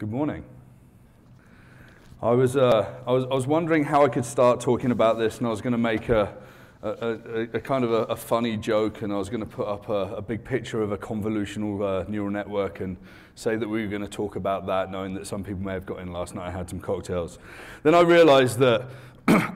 Good morning. I was wondering how I could start talking about this, and I was going to make a kind of a funny joke, and I was going to put up a big picture of a convolutional neural network and say that we were going to talk about that, knowing that some people may have got in last night. I had some cocktails. Then I realized that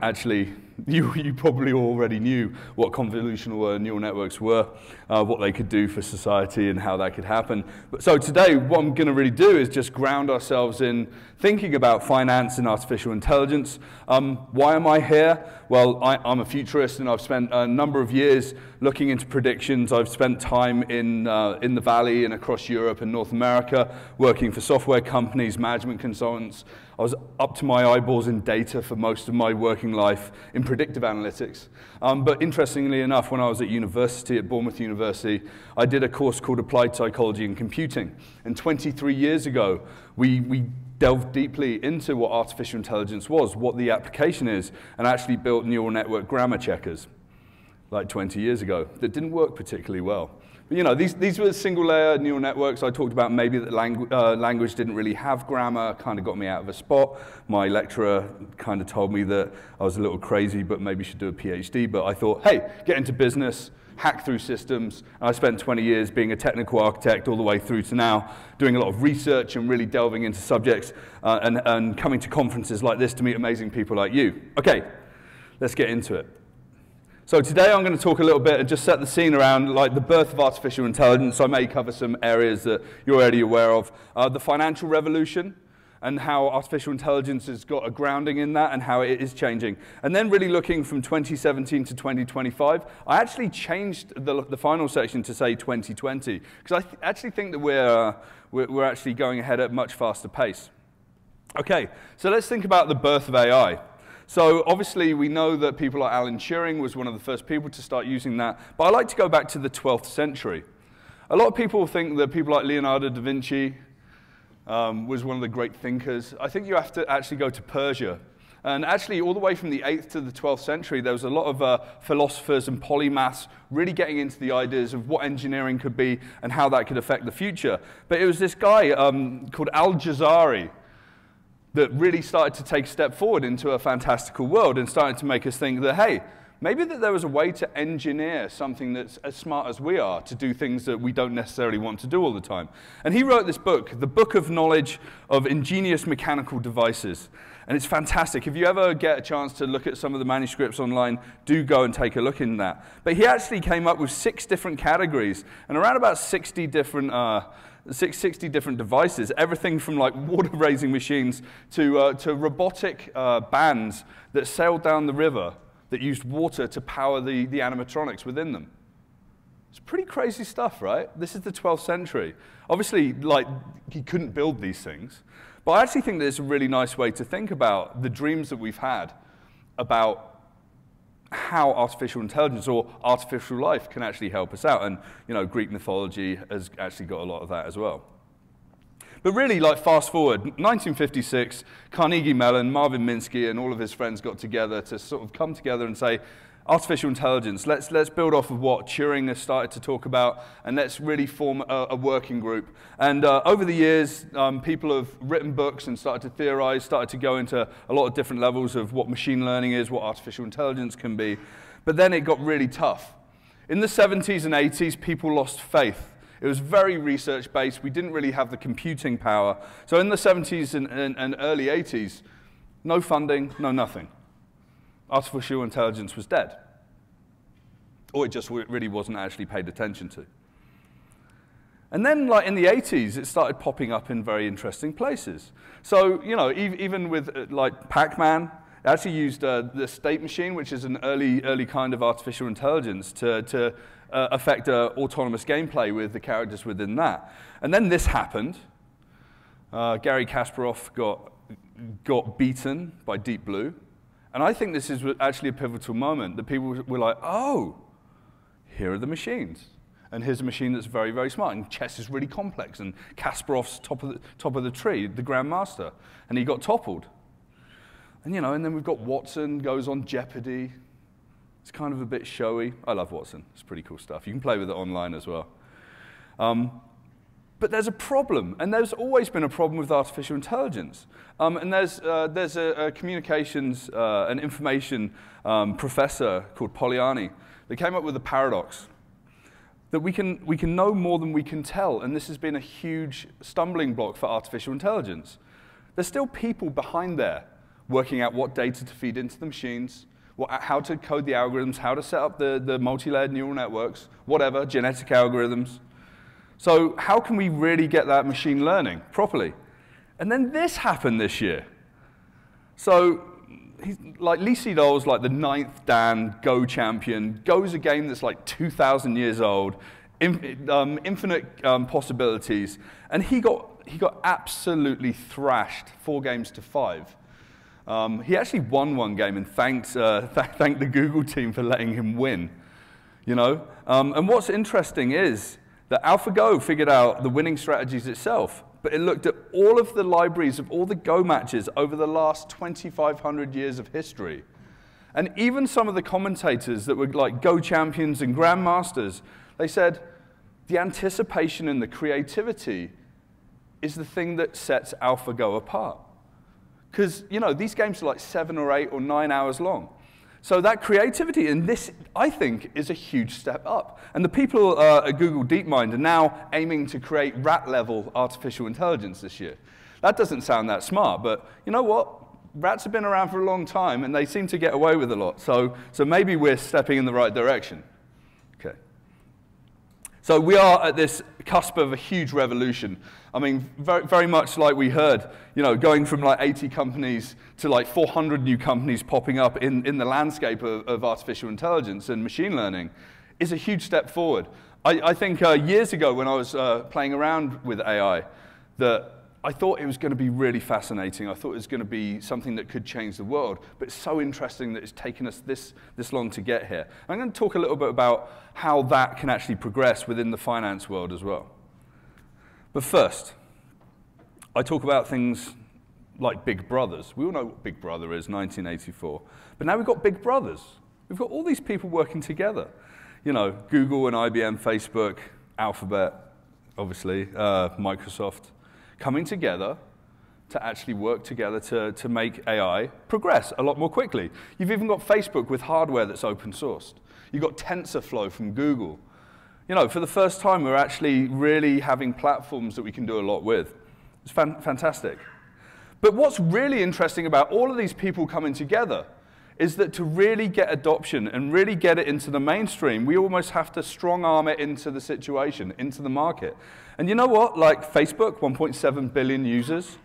actually you probably already knew what convolutional neural networks were, what they could do for society and how that could happen. So today what I'm going to really do is just ground ourselves in thinking about finance and artificial intelligence. Why am I here? Well, I'm a futurist, and I've spent a number of years looking into predictions. I've spent time in the Valley and across Europe and North America working for software companies, management consultants. I was up to my eyeballs in data for most of my working life in predictive analytics. But interestingly enough, when I was at university, at Bournemouth University, I did a course called Applied Psychology and Computing. And 23 years ago, we delved deeply into what artificial intelligence was, what the application is, and actually built neural network grammar checkers, like 20 years ago, that didn't work particularly well. But, you know, these were single-layer neural networks. I talked about maybe that language didn't really have grammar, kind of got me out of a spot. My lecturer kind of told me that I was a little crazy, but maybe should do a PhD. But I thought, hey, get into business, hack through systems. And I spent 20 years being a technical architect all the way through to now, doing a lot of research and really delving into subjects and coming to conferences like this to meet amazing people like you. Okay, let's get into it. So today I'm going to talk a little bit and just set the scene around like the birth of artificial intelligence. I may cover some areas that you're already aware of. The financial revolution and how artificial intelligence has got a grounding in that and how it is changing. And then really looking from 2017 to 2025, I actually changed the final section to say 2020, because I actually think that we're actually going ahead at a much faster pace. Okay, so let's think about the birth of AI. So obviously we know that people like Alan Turing was one of the first people to start using that, but I like to go back to the 12th century. A lot of people think that people like Leonardo da Vinci was one of the great thinkers. I think you have to actually go to Persia. And actually all the way from the 8th to the 12th century, there was a lot of philosophers and polymaths really getting into the ideas of what engineering could be and how that could affect the future. But it was this guy called Algaes Re that really started to take a step forward into a fantastical world and started to make us think that, hey, maybe that there was a way to engineer something that's as smart as we are to do things that we don't necessarily want to do all the time. And he wrote this book, The Book of Knowledge of Ingenious Mechanical Devices. And it's fantastic. If you ever get a chance to look at some of the manuscripts online, do go and take a look in that. But he actually came up with 6 different categories and around about 60 different devices, everything from like water-raising machines to robotic bands that sailed down the river that used water to power the animatronics within them. It's pretty crazy stuff, right? This is the 12th century. Obviously, like, he couldn't build these things, but I actually think that it's a really nice way to think about the dreams that we've had about how artificial intelligence or artificial life can actually help us out. And, you know, Greek mythology has actually got a lot of that as well. But really, like, fast forward, 1956, Carnegie Mellon, Marvin Minsky, and all of his friends got together to sort of come together and say, artificial intelligence, let's build off of what Turing has started to talk about, and let's really form a working group. And over the years, people have written books and started to theorize, started to go into a lot of different levels of what machine learning is, what artificial intelligence can be. But then it got really tough. In the 70s and 80s, people lost faith. It was very research-based. We didn't really have the computing power. So in the 70s and early 80s, no funding, no nothing. Artificial intelligence was dead. Or it just really wasn't actually paid attention to. And then, like, in the 80s, it started popping up in very interesting places. So, you know, even with, like, Pac-Man, it actually used the state machine, which is an early kind of artificial intelligence, to affect autonomous gameplay with the characters within that. And then this happened. Garry Kasparov got beaten by Deep Blue. And I think this is actually a pivotal moment that people were like, oh, here are the machines. And here's a machine that's very, very smart. And chess is really complex. And Kasparov's top of the tree, the grandmaster. And he got toppled. And, you know, and then we've got Watson goes on Jeopardy. It's kind of a bit showy. I love Watson. It's pretty cool stuff. You can play with it online as well. But there's a problem, and there's always been a problem with artificial intelligence. And there's a communications and information professor called Poliani that came up with a paradox that we can know more than we can tell, and this has been a huge stumbling block for artificial intelligence. There's still people behind there working out what data to feed into the machines, how to code the algorithms, how to set up the multi-layered neural networks, whatever, genetic algorithms. So how can we really get that machine learning properly? And then this happened this year. So Lee Sedol's like the 9th Dan Go champion, Go's a game that's like 2,000 years old, infinite possibilities, and he got absolutely thrashed 4 games to 5. He actually won one game and thanked the Google team for letting him win. You know? And what's interesting is that AlphaGo figured out the winning strategies itself, but it looked at all of the libraries of all the Go matches over the last 2,500 years of history. And even some of the commentators that were like Go champions and grandmasters, they said the anticipation and the creativity is the thing that sets AlphaGo apart. Because, you know, these games are like 7 or 8 or 9 hours long. So that creativity, and this, I think, is a huge step up. And the people at Google DeepMind are now aiming to create rat-level artificial intelligence this year. That doesn't sound that smart, but you know what? Rats have been around for a long time, and they seem to get away with a lot. So maybe we're stepping in the right direction. Okay. So we are at this cusp of a huge revolution. I mean, very much like we heard, you know, going from like 80 companies to like 400 new companies popping up in the landscape of artificial intelligence and machine learning is a huge step forward. I think years ago when I was playing around with AI, that I thought it was going to be really fascinating. I thought it was going to be something that could change the world. But it's so interesting that it's taken us this long to get here. I'm going to talk a little bit about how that can actually progress within the finance world as well. But first, I talk about things like Big Brothers. We all know what Big Brother is, 1984. But now we've got Big Brothers. We've got all these people working together. You know, Google and IBM, Facebook, Alphabet, obviously, Microsoft, coming together to actually work together to make AI progress a lot more quickly. You've even got Facebook with hardware that's open sourced. You've got TensorFlow from Google. You know, for the first time, we're actually really having platforms that we can do a lot with. It's fantastic. But what's really interesting about all of these people coming together is that to really get adoption and really get it into the mainstream, we almost have to strong-arm it into the situation, into the market. And you know what? Like Facebook, 1.7 billion users.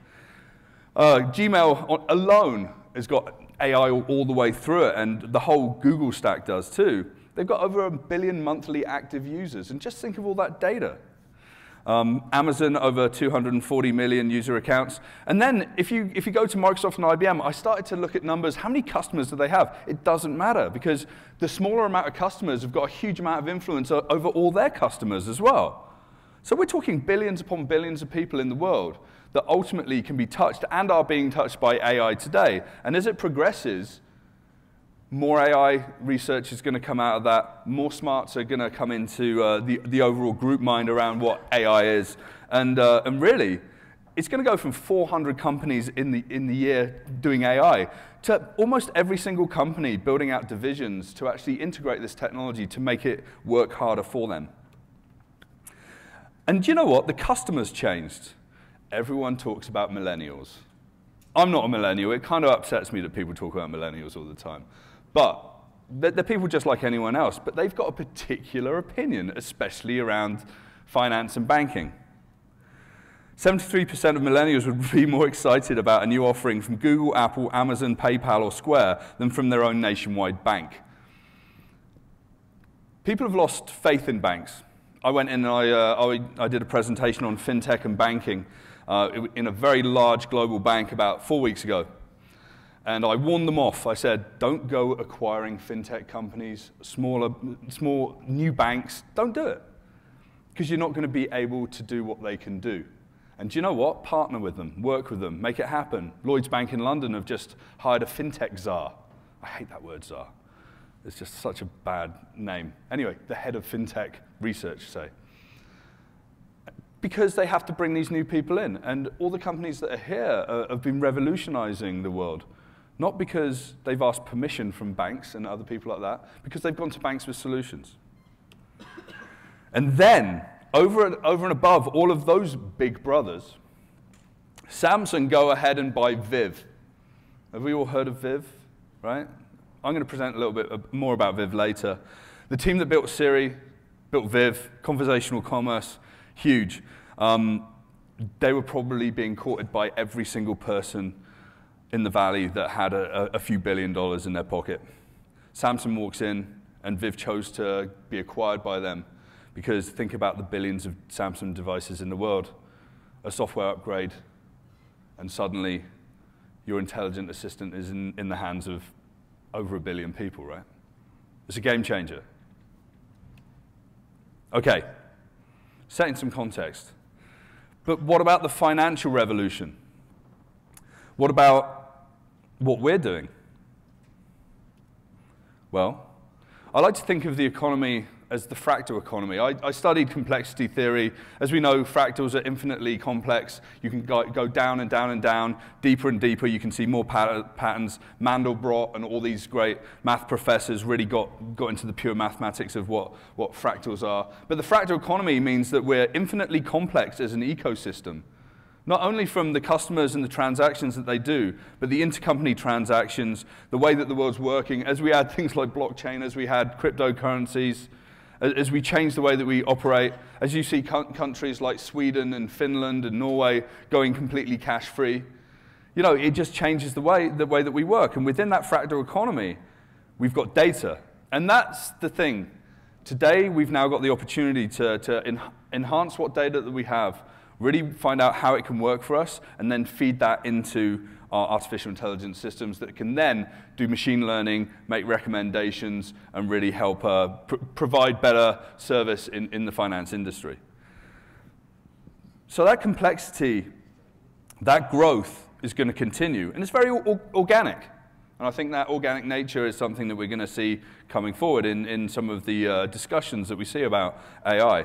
Gmail alone has got AI all the way through it, and the whole Google stack does too. They've got over 1 billion monthly active users, and just think of all that data. Amazon, over 240 million user accounts. And then if you go to Microsoft and IBM, I started to look at numbers. How many customers do they have? It doesn't matter, because the smaller amount of customers have got a huge amount of influence over all their customers as well. So we're talking billions upon billions of people in the world that ultimately can be touched and are being touched by AI today. And as it progresses, more AI research is going to come out of that. More smarts are going to come into the overall group mind around what AI is. And really, it's going to go from 400 companies in the year doing AI to almost every single company building out divisions to actually integrate this technology to make it work harder for them. And you know what? The customers changed. Everyone talks about millennials. I'm not a millennial. It kind of upsets me that people talk about millennials all the time. But they're people just like anyone else, but they've got a particular opinion, especially around finance and banking. 73% of millennials would be more excited about a new offering from Google, Apple, Amazon, PayPal, or Square than from their own nationwide bank. People have lost faith in banks. I went in and I did a presentation on fintech and banking in a very large global bank about 4 weeks ago. And I warned them off. I said, don't go acquiring fintech companies, small new banks. Don't do it, because you're not going to be able to do what they can do. And do you know what? Partner with them, work with them, make it happen. Lloyds Bank in London have just hired a fintech czar. I hate that word, czar. It's just such a bad name. Anyway, the head of fintech research, say. because they have to bring these new people in. And all the companies that are here have been revolutionizing the world. Not because they've asked permission from banks and other people like that, because they've gone to banks with solutions. And then, over and above all of those big brothers, Samsung go ahead and buy Viv. Have we all heard of Viv, right? I'm going to present a little bit more about Viv later. The team that built Siri, built Viv, conversational commerce, huge. They were probably being courted by every single person in the valley that had a few $1 billion in their pocket. Samsung walks in, and Viv chose to be acquired by them, because think about the billions of Samsung devices in the world, a software upgrade, and suddenly your intelligent assistant is in the hands of over 1 billion people, right? It's a game changer. Okay, setting some context. But what about the financial revolution? What about what we're doing? Well, I like to think of the economy as the fractal economy. I studied complexity theory. As we know, fractals are infinitely complex. You can go down and down and down, deeper and deeper. You can see more patterns. Mandelbrot and all these great math professors really got into the pure mathematics of what fractals are. But the fractal economy means that we're infinitely complex as an ecosystem. Not only from the customers and the transactions that they do, but the intercompany transactions, the way that the world's working. As we add things like blockchain, as we had cryptocurrencies, as we change the way that we operate, as you see countries like Sweden and Finland and Norway going completely cash-free, you know, it just changes the way that we work. And within that fractal economy, we've got data. And that's the thing. Today, we've now got the opportunity to enhance what data that we have, really find out how it can work for us, and then feed that into our artificial intelligence systems that can then do machine learning, make recommendations, and really help provide better service in the finance industry. So that complexity, that growth is going to continue, and it's very organic. And I think that organic nature is something that we're going to see coming forward in some of the discussions that we see about AI.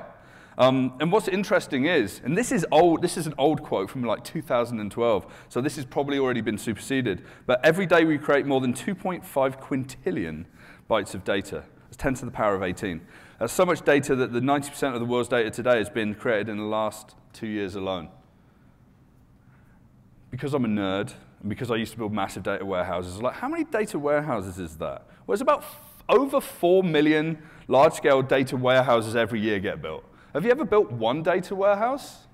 And what's interesting is, and this is an old quote from like 2012, so this has probably already been superseded, but every day we create more than 2.5 quintillion bytes of data. That's 10 to the power of 18. That's so much data that the 90% of the world's data today has been created in the last 2 years alone. Because I'm a nerd, and because I used to build massive data warehouses, like, how many data warehouses is that? Well, it's about over 4 million large-scale data warehouses every year get built. Have you ever built one data warehouse?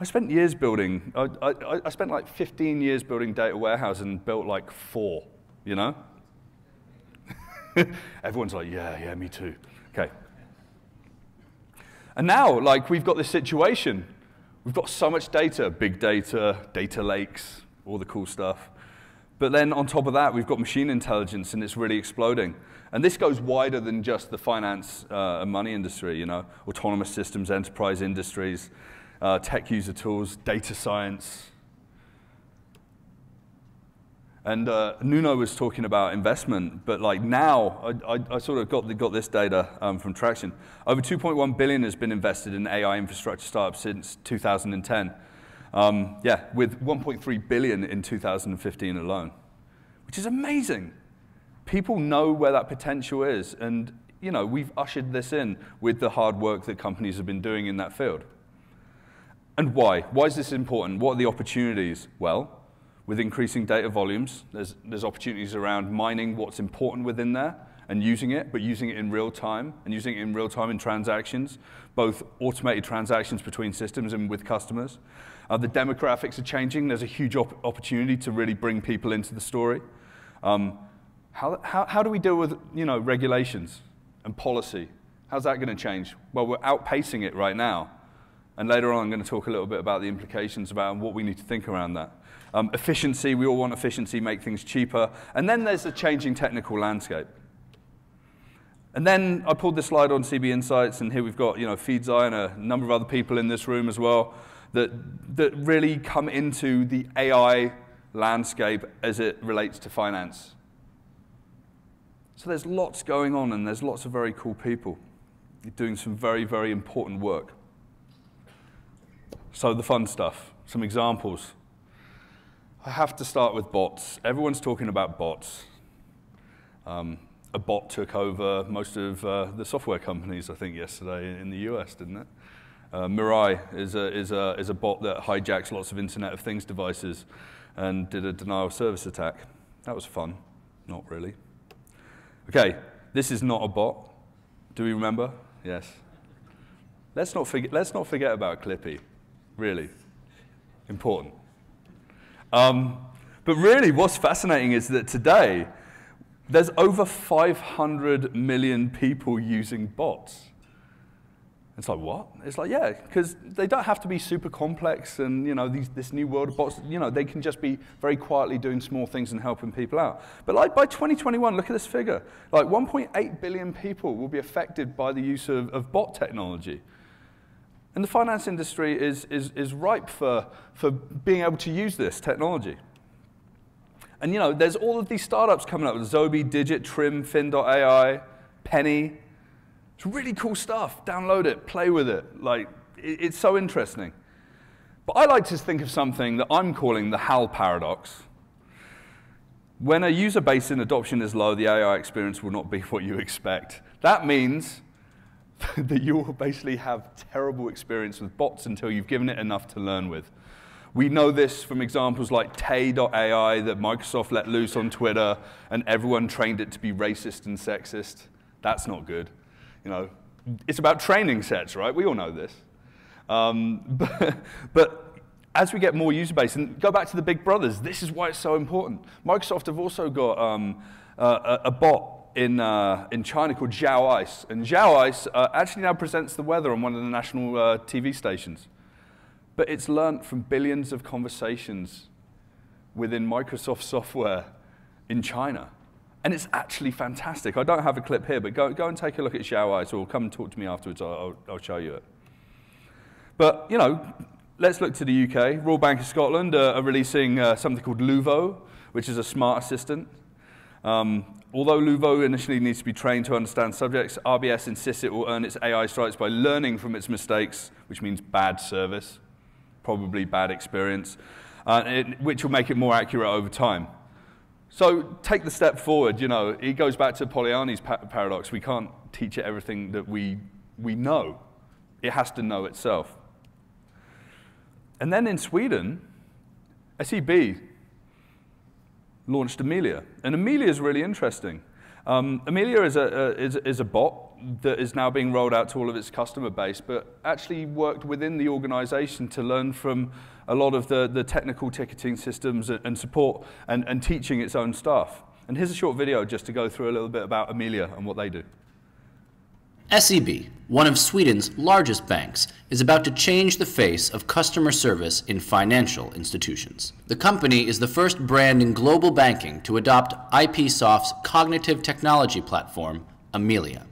I spent years building, I spent like 15 years building data warehouses and built like 4, you know? Everyone's like, yeah, me too. Okay. And now, like, we've got this situation. We've got so much data, big data, data lakes, all the cool stuff. But then on top of that, we've got machine intelligence, and it's really exploding. And this goes wider than just the finance and money industry, you know, autonomous systems, enterprise industries, tech user tools, data science. And Nuno was talking about investment, but like now, I sort of got this data from Traction. Over 2.1 billion has been invested in AI infrastructure startups since 2010. Yeah, with 1.3 billion in 2015 alone, which is amazing. People know where that potential is, and you know, we've ushered this in with the hard work that companies have been doing in that field. And why? Why is this important? What are the opportunities? Well, with increasing data volumes, there's opportunities around mining what's important within there and using it, but using it in real time, and using it in real time in transactions, both automated transactions between systems and with customers. The demographics are changing. There's a huge opportunity to really bring people into the story. How do we deal with, you know, regulations and policy? How's that going to change? Well, we're outpacing it right now. And later on, I'm going to talk a little bit about the implications about what we need to think around that. Efficiency, we all want efficiency, make things cheaper. And then there's the changing technical landscape. And then I pulled this slide on CB Insights, and here we've got, you know, Feedzai and a number of other people in this room as well that really come into the AI landscape as it relates to finance. So there's lots going on, and there's lots of very cool people. You're doing some very, very important work. So the fun stuff, some examples. I have to start with bots. Everyone's talking about bots. A bot took over most of the software companies, I think, yesterday in the US, didn't it? Mirai is a bot that hijacks lots of Internet of Things devices and did a denial of service attack. That was fun. Not really. Okay, this is not a bot. Do we remember? Yes. Let's not forget about Clippy. Really important. But really, what's fascinating is that today there's over 500 million people using bots. It's like, what? It's like, yeah, because they don't have to be super complex and, you know, this new world of bots, you know, they can just be very quietly doing small things and helping people out. But like by 2021, look at this figure. Like 1.8 billion people will be affected by the use of bot technology. And the finance industry is ripe for being able to use this technology. And, you know, there's all of these startups coming up, Zobi, Digit, Trim, Fin.ai, Penny. It's really cool stuff. Download it, play with it. Like, it's so interesting. But I like to think of something that I'm calling the HAL paradox. When a user base in adoption is low, the AI experience will not be what you expect. That means that you will basically have terrible experience with bots until you've given it enough to learn with. We know this from examples like Tay.ai that Microsoft let loose on Twitter, and everyone trained it to be racist and sexist. That's not good. You know, it's about training sets, right? We all know this. But as we get more user base, and go back to the big brothers, this is why it's so important. Microsoft have also got a bot in China called Zhao Ice. And Zhao Ice actually now presents the weather on one of the national TV stations. But it's learned from billions of conversations within Microsoft software in China. And it's actually fantastic. I don't have a clip here, but go and take a look at Zhao Ice, or come and talk to me afterwards. I'll show you it. But, you know, let's look to the UK. Royal Bank of Scotland are releasing something called Louvre, which is a smart assistant. Although Louvre initially needs to be trained to understand subjects, RBS insists it will earn its AI stripes by learning from its mistakes, which means bad service, probably bad experience, which will make it more accurate over time. So take the step forward, you know, it goes back to Polanyi's paradox. We can't teach it everything that we know. It has to know itself. And then in Sweden, SEB launched Amelia. And Amelia is really interesting. Amelia is a bot that is now being rolled out to all of its customer base, but actually worked within the organization to learn from a lot of the technical ticketing systems and support and teaching its own staff. And here's a short video just to go through a little bit about Amelia and what they do. SEB, one of Sweden's largest banks, is about to change the face of customer service in financial institutions. The company is the first brand in global banking to adopt IPsoft's cognitive technology platform, Amelia.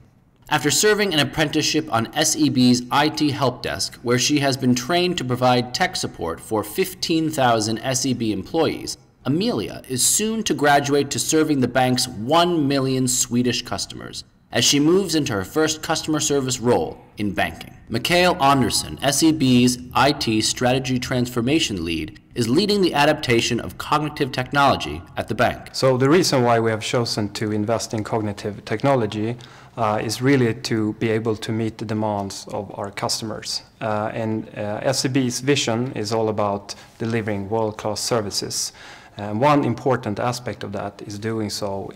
After serving an apprenticeship on SEB's IT help desk, where she has been trained to provide tech support for 15,000 SEB employees, Amelia is soon to graduate to serving the bank's 1 million Swedish customers, as she moves into her first customer service role in banking. Mikael Andersson, SEB's IT strategy transformation lead, is leading the adaptation of cognitive technology at the bank. So the reason why we have chosen to invest in cognitive technology is really to be able to meet the demands of our customers. SEB's vision is all about delivering world-class services. One important aspect of that is doing so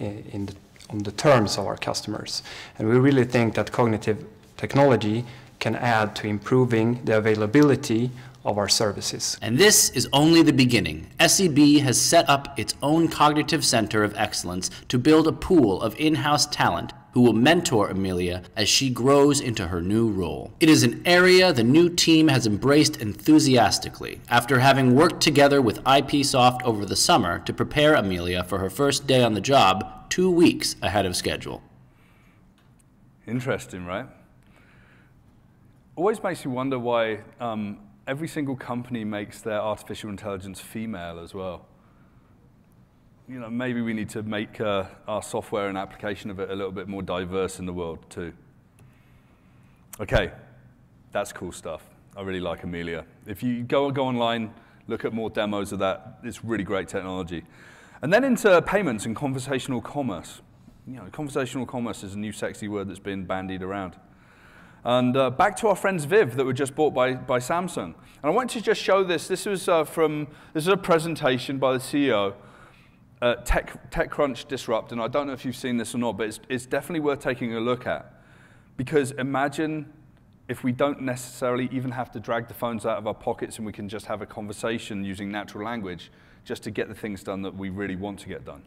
on the terms of our customers. And we really think that cognitive technology can add to improving the availability of our services. And this is only the beginning. SEB has set up its own cognitive center of excellence to build a pool of in-house talent who will mentor Amelia as she grows into her new role. It is an area the new team has embraced enthusiastically after having worked together with IPsoft over the summer to prepare Amelia for her first day on the job 2 weeks ahead of schedule. Interesting, right? Always makes you wonder why every single company makes their artificial intelligence female as well. You know, maybe we need to make our software and application of it a little bit more diverse in the world too. Okay, that's cool stuff. I really like Amelia. If you go online, look at more demos of that. It's really great technology. And then into payments and conversational commerce. You know, conversational commerce is a new sexy word that's been bandied around. And back to our friends Viv that were just bought by Samsung. And I wanted to just show this. This is a presentation by the CEO, TechCrunch Disrupt. And I don't know if you've seen this or not, but it's definitely worth taking a look at. Because imagine if we don't necessarily even have to drag the phones out of our pockets and we can just have a conversation using natural language just to get the things done that we really want to get done.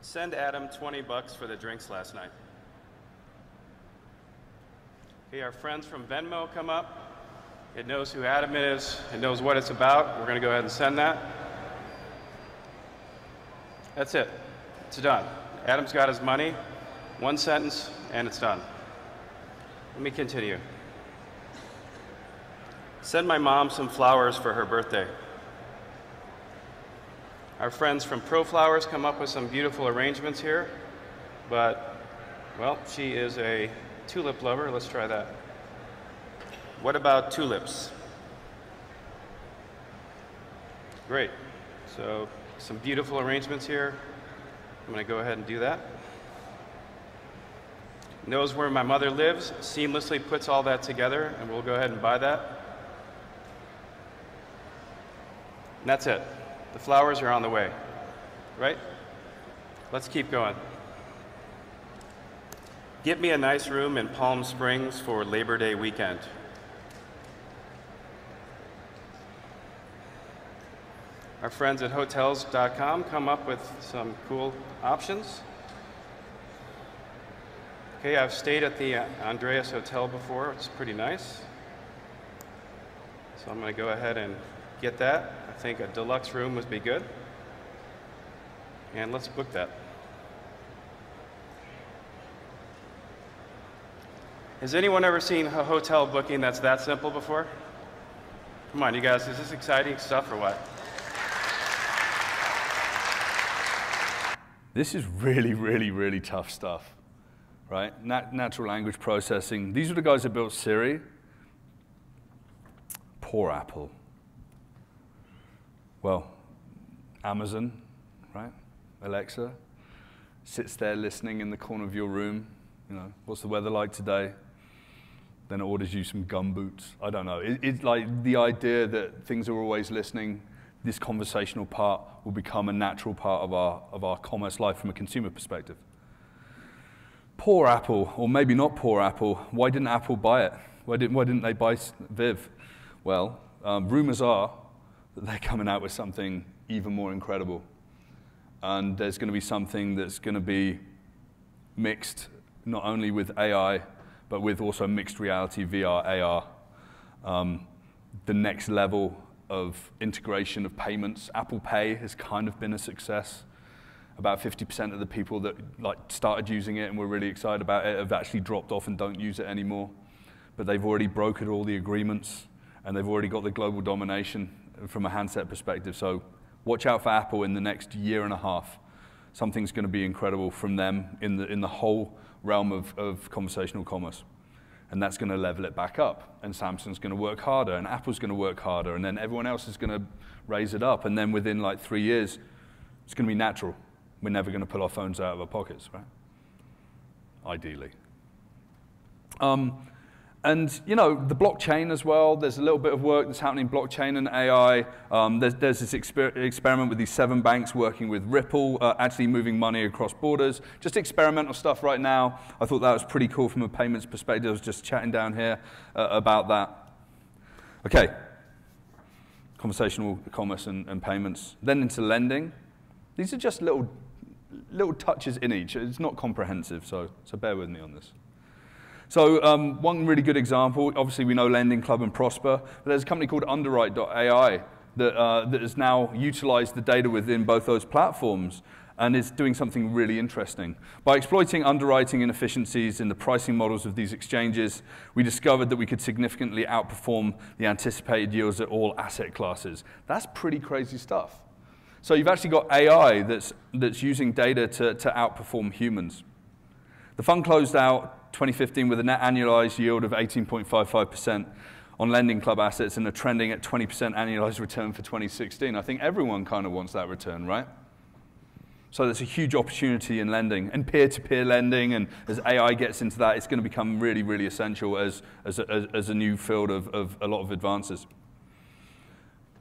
Send Adam $20 for the drinks last night. Okay, our friends from Venmo come up. It knows who Adam is. It knows what it's about. We're going to go ahead and send that. That's it. It's done. Adam's got his money. One sentence, and it's done. Let me continue. Send my mom some flowers for her birthday. Our friends from ProFlowers come up with some beautiful arrangements here, but, well, she is a tulip lover. Let's try that. What about tulips? Great. So, some beautiful arrangements here. I'm going to go ahead and do that. Knows where my mother lives, seamlessly puts all that together, and we'll go ahead and buy that. And that's it. The flowers are on the way, right? Let's keep going. Get me a nice room in Palm Springs for Labor Day weekend. Our friends at Hotels.com come up with some cool options. Okay, I've stayed at the Andreas Hotel before. It's pretty nice. So I'm going to go ahead and get that. I think a deluxe room would be good. And let's book that. Has anyone ever seen a hotel booking that's that simple before? Come on, you guys, is this exciting stuff or what? This is really, really, really tough stuff. Right? Natural language processing. These are the guys that built Siri. Poor Apple. Well, Amazon, right? Alexa sits there listening in the corner of your room. You know, what's the weather like today? Then it orders you some gum boots. I don't know. It's like the idea that things are always listening. This conversational part will become a natural part of our commerce life from a consumer perspective. Poor Apple, or maybe not poor Apple. Why didn't Apple buy it? Why didn't they buy Viv? Well, rumors are that they're coming out with something even more incredible. And there's going to be something that's going to be mixed not only with AI, but with also mixed reality, VR, AR. The next level of integration of payments. Apple Pay has kind of been a success. About 50% of the people that started using it and were really excited about it have actually dropped off and don't use it anymore. But they've already brokered all the agreements, and they've already got the global domination from a handset perspective. So watch out for Apple in the next year and a half. Something's going to be incredible from them in the whole realm of conversational commerce. And that's going to level it back up. And Samsung's going to work harder, and Apple's going to work harder, and then everyone else is going to raise it up. And then within like 3 years, it's going to be natural. We're never going to pull our phones out of our pockets, right? Ideally. And you know, the blockchain as well, there's a little bit of work that's happening in blockchain and AI. There's this experiment with these 7 banks working with Ripple, actually moving money across borders. Just experimental stuff right now. I thought that was pretty cool from a payments perspective. I was just chatting down here about that. Okay, conversational commerce and payments. Then into lending. These are just little touches in each. It's not comprehensive, so bear with me on this. So one really good example, obviously we know Lending Club and Prosper, but there's a company called Underwrite.ai that has now utilized the data within both those platforms and is doing something really interesting. By exploiting underwriting inefficiencies in the pricing models of these exchanges, we discovered that we could significantly outperform the anticipated yields at all asset classes. That's pretty crazy stuff. So you've actually got AI that's using data to outperform humans. The fund closed out 2015 with a net annualized yield of 18.55% on lending club assets and are trending at 20% annualized return for 2016. I think everyone kind of wants that return, right? So there's a huge opportunity in lending and peer-to-peer lending, and as AI gets into that, it's going to become really, really essential as a new field of a lot of advances.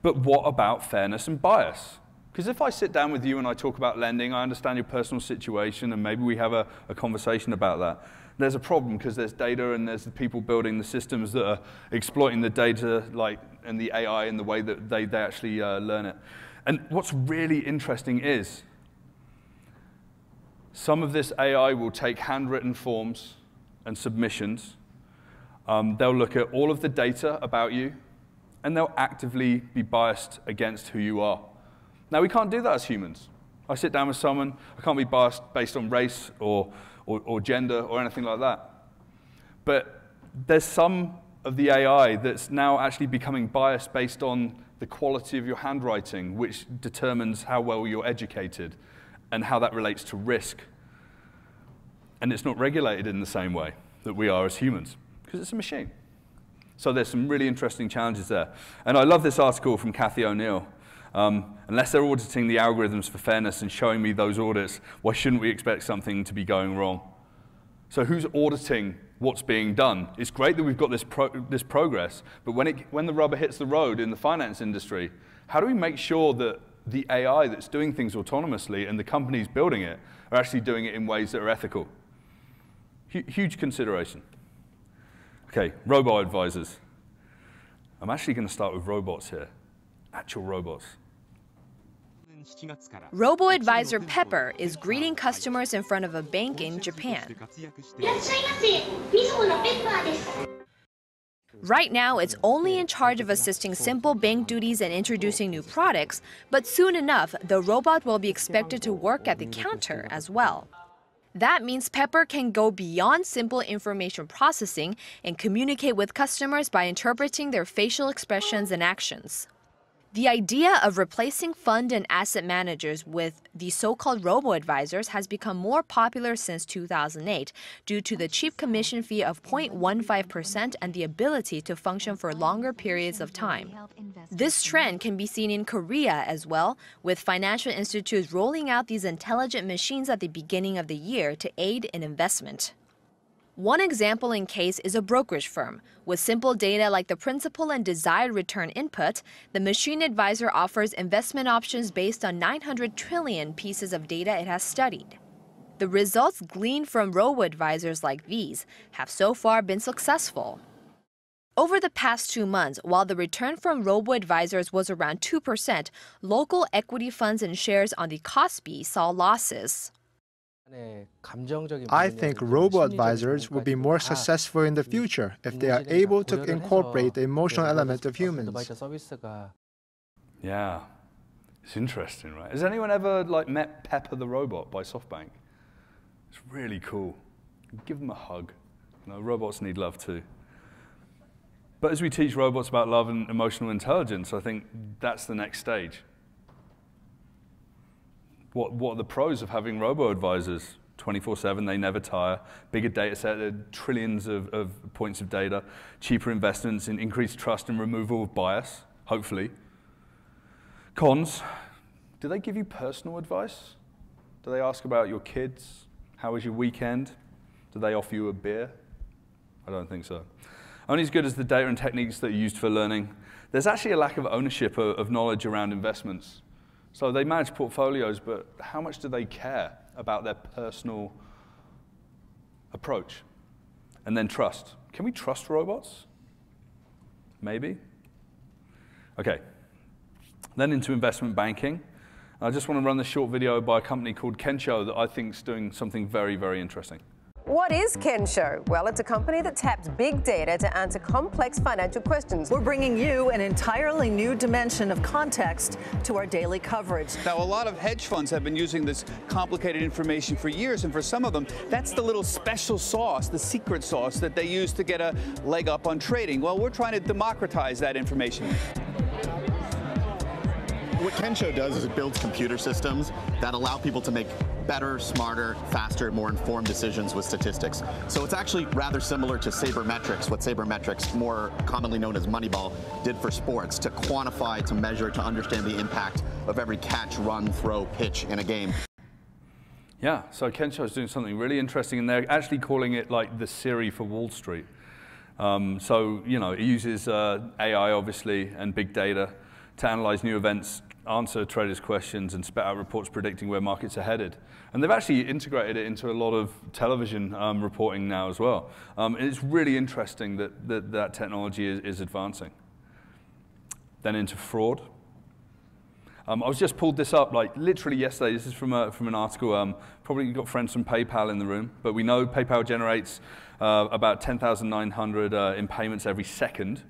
But what about fairness and bias? Because if I sit down with you and I talk about lending, I understand your personal situation, and maybe we have a conversation about that. There's a problem because there's data and there's the people building the systems that are exploiting the data and the AI in the way that they actually learn it. And what's really interesting is some of this AI will take handwritten forms and submissions. They'll look at all of the data about you, and they'll actively be biased against who you are. Now, we can't do that as humans. I sit down with someone, I can't be biased based on race or gender or anything like that. But there's some of the AI that's now actually becoming biased based on the quality of your handwriting, which determines how well you're educated and how that relates to risk. And it's not regulated in the same way that we are as humans, because it's a machine. So there's some really interesting challenges there. And I love this article from Cathy O'Neill. Unless they're auditing the algorithms for fairness and showing me those audits, why shouldn't we expect something to be going wrong? So who's auditing what's being done? It's great that we've got this progress, but when the rubber hits the road in the finance industry, how do we make sure that the AI that's doing things autonomously and the companies building it are actually doing it in ways that are ethical? Huge consideration. Okay, Robo Advisors. I'm actually going to start with robots here. Actual robots. Robo Advisor Pepper is greeting customers in front of a bank in Japan. Right now, it's only in charge of assisting simple bank duties and introducing new products, but soon enough, the robot will be expected to work at the counter as well. That means Pepper can go beyond simple information processing and communicate with customers by interpreting their facial expressions and actions. The idea of replacing fund and asset managers with the so-called robo-advisors has become more popular since 2008 due to the cheap commission fee of 0.15% and the ability to function for longer periods of time. This trend can be seen in Korea as well, with financial institutes rolling out these intelligent machines at the beginning of the year to aid in investment. One example in case is a brokerage firm. With simple data like the principal and desired return input, the machine advisor offers investment options based on 900 trillion pieces of data it has studied. The results gleaned from robo-advisors like these have so far been successful. Over the past 2 months, while the return from robo-advisors was around 2%, local equity funds and shares on the Kospi saw losses. I think robo-advisors will be more successful in the future if they are able to incorporate the emotional element of humans. Yeah, it's interesting, right? Has anyone ever met Pepper the robot by SoftBank? It's really cool. Give them a hug. You know, robots need love too. But as we teach robots about love and emotional intelligence, I think that's the next stage. What are the pros of having robo-advisors? 24/7, they never tire. Bigger data set, trillions of points of data. Cheaper investments in increased trust and removal of bias, hopefully. Cons, do they give you personal advice? Do they ask about your kids? How was your weekend? Do they offer you a beer? I don't think so. Only as good as the data and techniques that are used for learning. There's actually a lack of ownership of knowledge around investments. So they manage portfolios, but how much do they care about their personal approach? And then trust. Can we trust robots? Maybe. Okay. Then into investment banking. I just want to run this short video by a company called Tensho that I think is doing something very, very interesting. What is Tensho? Well, it's a company that taps big data to answer complex financial questions. We're bringing you an entirely new dimension of context to our daily coverage. Now, a lot of hedge funds have been using this complicated information for years, and for some of them, that's the little special sauce, the secret sauce that they use to get a leg up on trading. Well, we're trying to democratize that information. What Tensho does is it builds computer systems that allow people to make better, smarter, faster, more informed decisions with statistics. So it's actually rather similar to sabermetrics, what sabermetrics, more commonly known as Moneyball, did for sports, to quantify, to measure, to understand the impact of every catch, run, throw, pitch in a game. Yeah, so Tensho is doing something really interesting, and they're actually calling it like the Siri for Wall Street. So, you know, it uses AI, obviously, and big data to analyze new events, answer traders' questions, and spit out reports predicting where markets are headed. And they've actually integrated it into a lot of television reporting now as well. And it's really interesting that technology is advancing. Then into fraud. I was just pulled this up like literally yesterday. This is from an article. Probably got friends from PayPal in the room, but we know PayPal generates about 10,900 in payments every second,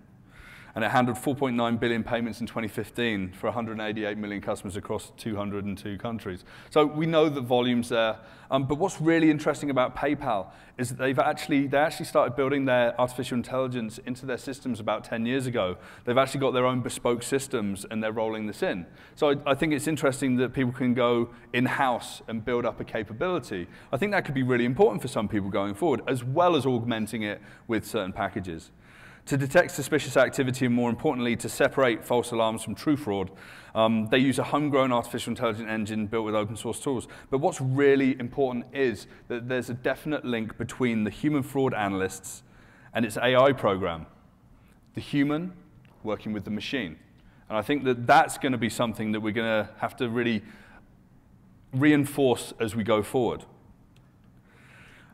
and it handled 4.9 billion payments in 2015 for 188 million customers across 202 countries. So we know the volume's there. But what's really interesting about PayPal is that they actually started building their artificial intelligence into their systems about 10 years ago. They've actually got their own bespoke systems, and they're rolling this in. So I think it's interesting that people can go in-house and build up a capability. I think that could be really important for some people going forward, as well as augmenting it with certain packages. To detect suspicious activity, and more importantly, to separate false alarms from true fraud, they use a homegrown artificial intelligence engine built with open source tools. But what's really important is that there's a definite link between the human fraud analysts and its AI program. The human working with the machine. And I think that that's going to be something that we're going to have to really reinforce as we go forward.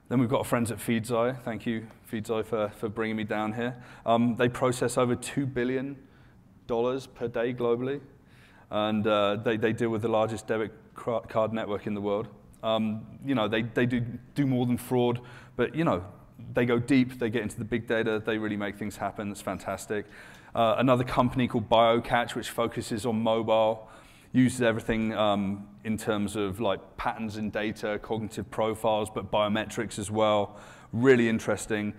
Then we've got our friends at FeedZai. Thank you, FeedZai, for bringing me down here. They process over $2 billion per day globally, and they deal with the largest debit card network in the world. You know, they do more than fraud, but you know, they go deep. They get into the big data. They really make things happen. It's fantastic. Another company called BioCatch, which focuses on mobile, uses everything in terms of like patterns in data, cognitive profiles, but biometrics as well. Really interesting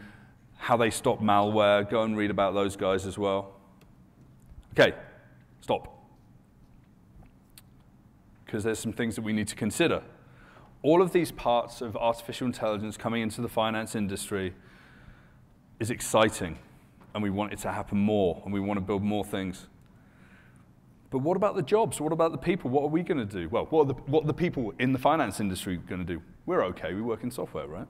how they stop malware. Go and read about those guys as well. Okay, stop. Because there's some things that we need to consider. All of these parts of artificial intelligence coming into the finance industry is exciting, and we want it to happen more, and we want to build more things. But what about the jobs? What about the people? What are we going to do? Well, what are the people in the finance industry going to do? We're okay. We work in software, right?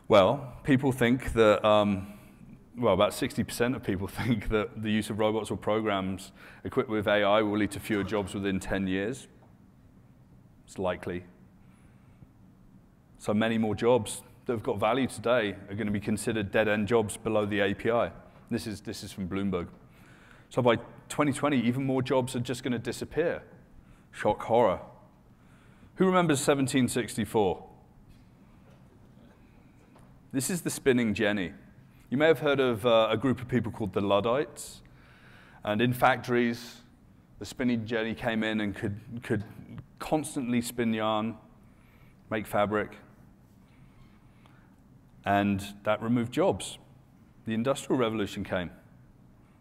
Well, people think that, well, about 60% of people think that the use of robots or programs equipped with AI will lead to fewer jobs within 10 years. It's likely. So many more jobs that have got value today are going to be considered dead-end jobs below the API. This is from Bloomberg. So by 2020, even more jobs are just going to disappear. Shock horror. Who remembers 1764? This is the spinning jenny. You may have heard of a group of people called the Luddites. And in factories, the spinning jenny came in and could constantly spin yarn, make fabric. And that removed jobs. The Industrial Revolution came.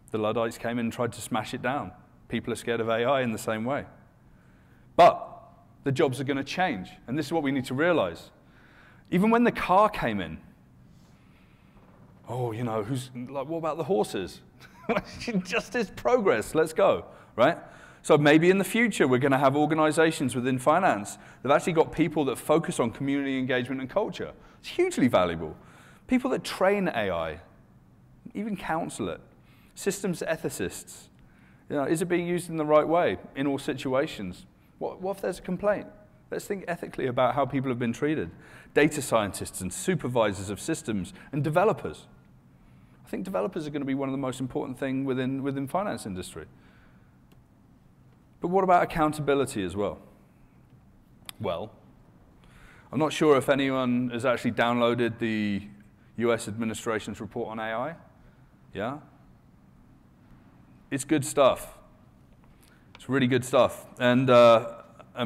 The Luddites came in and tried to smash it down. People are scared of AI in the same way. But the jobs are going to change, and this is what we need to realize. Even when the car came in, oh, you know, what about the horses? Justice, progress, let's go, right? So maybe in the future we're going to have organizations within finance that have actually got people that focus on community engagement and culture. It's hugely valuable. People that train AI, even counsel it. Systems ethicists. You know, is it being used in the right way in all situations? What if there's a complaint? Let's think ethically about how people have been treated. Data scientists and supervisors of systems and developers. I think developers are going to be one of the most important things within finance industry. But what about accountability as well? Well, I'm not sure if anyone has actually downloaded the US administration's report on AI. Yeah? It's good stuff. It's really good stuff. And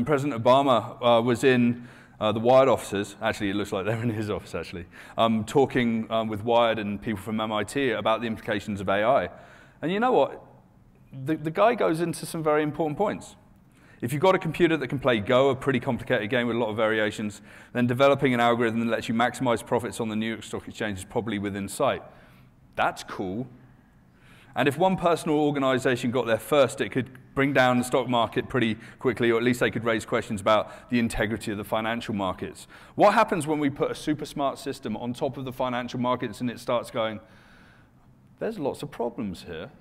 President Obama was in the Wired offices. Actually, it looks like they're in his office, actually, talking with Wired and people from MIT about the implications of AI. And you know what? The guy goes into some very important points. If you've got a computer that can play Go, a pretty complicated game with a lot of variations, then developing an algorithm that lets you maximize profits on the New York Stock Exchange is probably within sight. That's cool. And if one person or organization got there first, it could bring down the stock market pretty quickly, or at least they could raise questions about the integrity of the financial markets. What happens when we put a super smart system on top of the financial markets and it starts going, there's lots of problems here,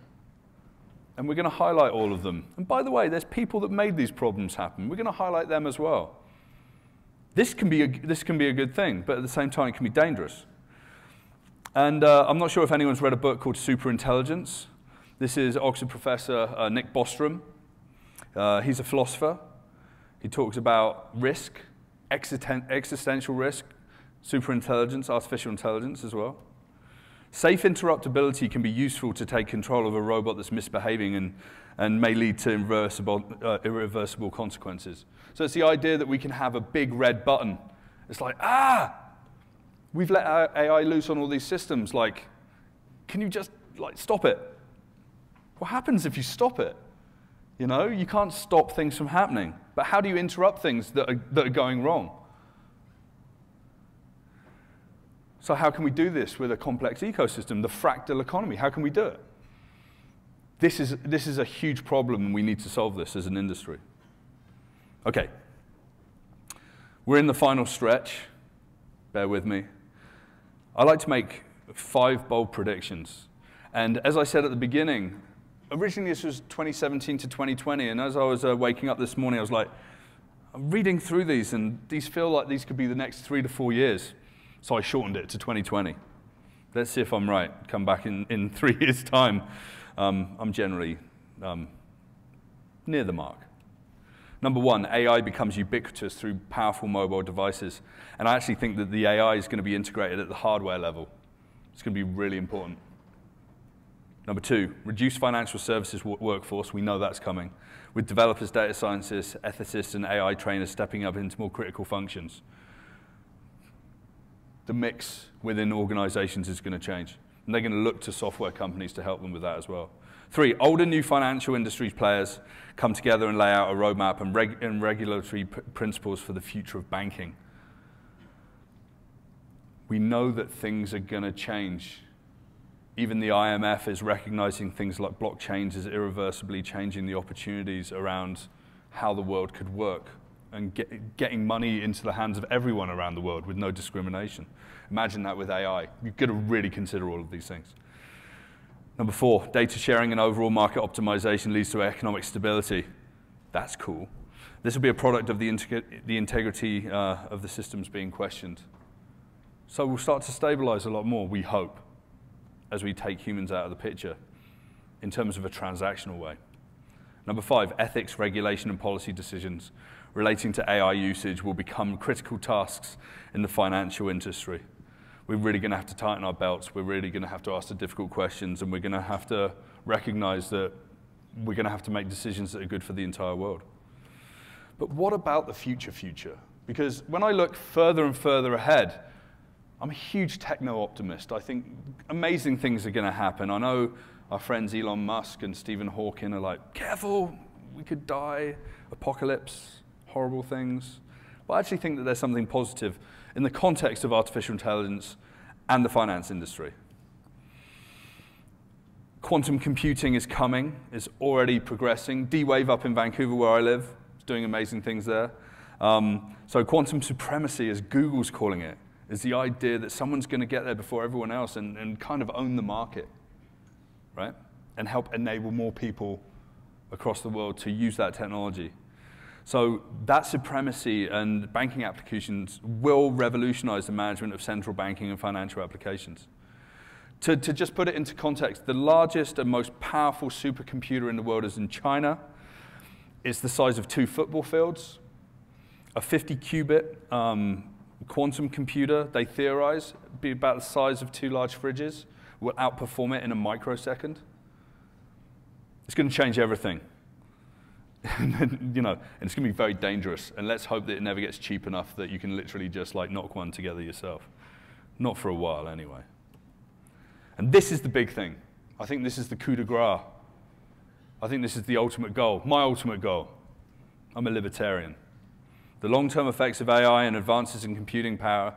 and we're going to highlight all of them. And by the way, there's people that made these problems happen. We're going to highlight them as well. This can be a good thing, but at the same time, it can be dangerous. And I'm not sure if anyone's read a book called Superintelligence. This is Oxford professor Nick Bostrom. He's a philosopher. He talks about risk, existential risk, superintelligence, artificial intelligence as well. Safe interruptibility can be useful to take control of a robot that's misbehaving and may lead to irreversible consequences. So it's the idea that we can have a big red button. It's like, we've let our AI loose on all these systems. Like, can you just stop it? What happens if you stop it? You know, you can't stop things from happening. But how do you interrupt things that are going wrong? So how can we do this with a complex ecosystem, the fractal economy? How can we do it? This is a huge problem, and we need to solve this as an industry. Okay. We're in the final stretch. Bear with me. I like to make 5 bold predictions. And as I said at the beginning, originally this was 2017 to 2020, and as I was waking up this morning, I was like, I'm reading through these, and these feel like these could be the next 3 to 4 years. So I shortened it to 2020. Let's see if I'm right. Come back in 3 years' time. I'm generally near the mark. Number 1, AI becomes ubiquitous through powerful mobile devices. And I actually think that the AI is going to be integrated at the hardware level. It's going to be really important. Number 2, reduced financial services workforce. We know that's coming, with developers, data scientists, ethicists, and AI trainers stepping up into more critical functions. The mix within organizations is going to change. And they're going to look to software companies to help them with that as well. 3, older new financial industries players come together and lay out a roadmap and regulatory principles for the future of banking. We know that things are going to change. Even the IMF is recognizing things like blockchains as irreversibly changing the opportunities around how the world could work and getting money into the hands of everyone around the world with no discrimination. Imagine that with AI. You've got to really consider all of these things. Number 4, data sharing and overall market optimization leads to economic stability. That's cool. This will be a product of the integrity of the systems being questioned. So we'll start to stabilize a lot more, we hope, as we take humans out of the picture in terms of a transactional way. Number 5, ethics, regulation, and policy decisions relating to AI usage will become critical tasks in the financial industry. We're really going to have to tighten our belts. We're really going to have to ask the difficult questions, and we're going to have to recognize that we're going to have to make decisions that are good for the entire world. But what about the future? Because when I look further and further ahead, I'm a huge techno-optimist. I think amazing things are going to happen. I know our friends Elon Musk and Stephen Hawking are like, careful, we could die, apocalypse, horrible things. But I actually think that there's something positive in the context of artificial intelligence and the finance industry. Quantum computing is coming, it's already progressing. D-Wave up in Vancouver, where I live, is doing amazing things there. So quantum supremacy, as Google's calling it, is the idea that someone's going to get there before everyone else and kind of own the market, right? And help enable more people across the world to use that technology. So that supremacy and banking applications will revolutionize the management of central banking and financial applications. To just put it into context, the largest and most powerful supercomputer in the world is in China. It's the size of 2 football fields. A 50-qubit quantum computer, they theorize, be about the size of 2 large fridges, will outperform it in a microsecond. It's going to change everything. You know, and it's going to be very dangerous. And let's hope that it never gets cheap enough that you can literally just like knock one together yourself. Not for a while, anyway. And this is the big thing. I think this is the coup de grace. I think this is the ultimate goal, my ultimate goal. I'm a libertarian. The long-term effects of AI and advances in computing power,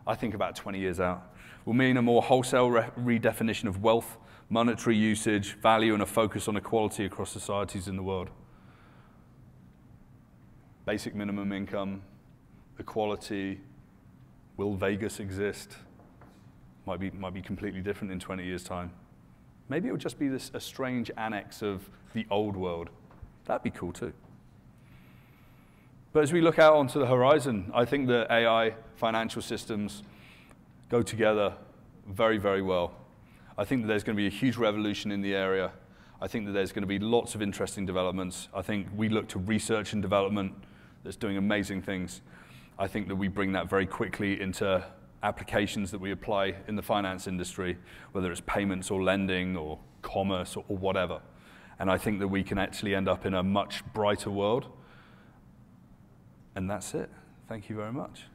I think about 20 years out, will mean a more wholesale redefinition of wealth, monetary usage, value, and a focus on equality across societies in the world. Basic minimum income, equality, will Vegas exist? Might be completely different in 20 years' time. Maybe it would just be a strange annex of the old world. That'd be cool too. But as we look out onto the horizon, I think that AI financial systems go together very, very well. I think that there's going to be a huge revolution in the area. I think that there's going to be lots of interesting developments. I think we look to research and development that's doing amazing things. I think that we bring that very quickly into applications that we apply in the finance industry, whether it's payments or lending or commerce or whatever. And I think that we can actually end up in a much brighter world. And that's it. Thank you very much.